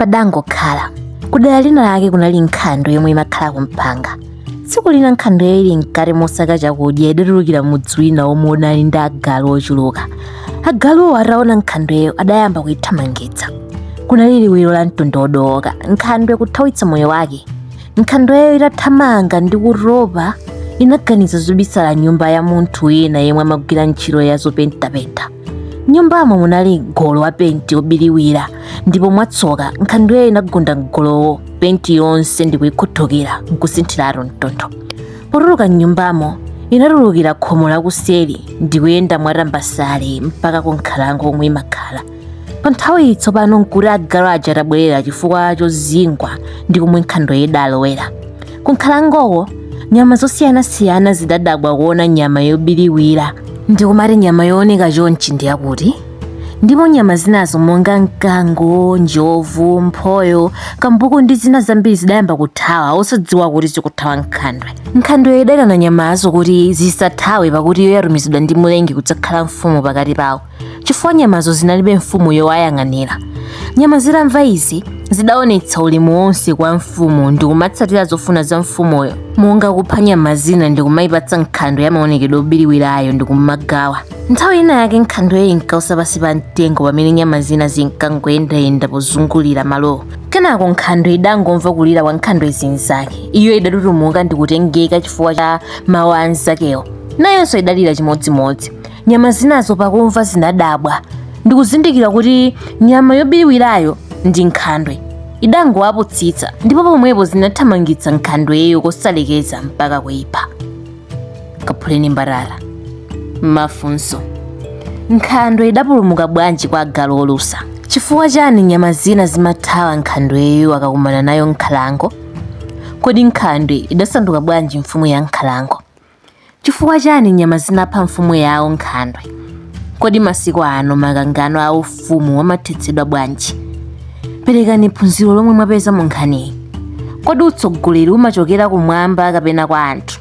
padangokhala kudera lina lake kunali nkhandwe yomwe imakhala kumpanga. Tsiku lina nkhandwe ili mkati mosaka chakudya idatulukira mudzi wina omwe unali ndi agalu ochuluka. Agaluwo ataona nkhandweyo adayamba kuyithamangitsa. Kunali liwiro la mtondodoka nkhandwe kuthawitsa moyo wake. Nkhandweyo itathamanga ndi kuropa inaganiza zobisala nyumba ya munthu wina yemwe amagwira ntchito ya zopentapenta. Nyumbamo munali golo wa penti obiriwira ndipo mwatsoka nkhandweyo inagunda mgolowo penti yonse ndi kuyikhuthukira nkusinthiratu mtontho. Potuluka mnyumbamo inatulukira khomo lakuseri ndi kuyenda mwatambasale mpaka ku nkhalango omwe imakhala. Pa nthawi iyi tsopano nkuti agalu aja atabwerera chifukwa chozingwa ndi komwe nkhandweyo idalowera. Ku nkhalangowo nyama zosiyanasiyana zidadabwa kuona nyama yobiriwira ndi kumati nyama yooneka chonchi ndi yakuti. Ndipo nyama zinazo monga mkango, njovu, mphoyo, kambuku ndi zina zambiri zidayamba kuthawa osadziwa kuti zikuthawa nkhandwe. Nkhandwe idayitana nyamazo kuti zisathawe pakuti iyo yatumizidwa ndi mlengi kudzakhala mfumu pakati pawo, chifukwa nyamazo zinalibe mfumu yowayang'anira. Nyama zitamva izi zidaonetsa ulemu wonse kwa mfumu ndi kumatsatira zofuna za mfumuyo, monga kupha nyama zina ndi kumayipatsa nkhandwe ya maonekedwe obiriwirayo ndi kumagawa. Nthawi ina yake nkhandweyo inkausa pansi pa mtengo pamene nyama zina zinkangoyendayenda pozungulira malowo. Kenako nkhandwe idangomva kulira kwa nkhandwe zinzake. Iyo idatutumuka ndi kutengeka chifukwa cha mawu a anzakewo, nayonso idalira chimodzimodzi. Nyama zinazo pakumva zinadabwa ndi kuzindikira kuti nyama yobiriwirayo ndi nkhandwe. Idangowaputsitsa ndipo pomwepo zinathamangitsa nkhandweyo kosalekeza mpaka kuyipha. Kaphuleni mbarala. Mafunso: nkhandwe idapulumuka bwanji kwa agalu olusa? Chifukwa chani nyama zina zimathawa nkhandweyo akakumana nayo nkhalango? Kodi nkhandwe idasanduka bwanji mfumu ya nkhalango? Chifukwa chani nyama zinapha mfumu yawo nkhandwe? Kodi masiku ano makangano a ufumu amathetsedwa bwanji? Perekani phunziro lomwe mwapeza mu nkhaniyi. Kodi utsogoleri umachokera kumwamba kapena kwa anthu?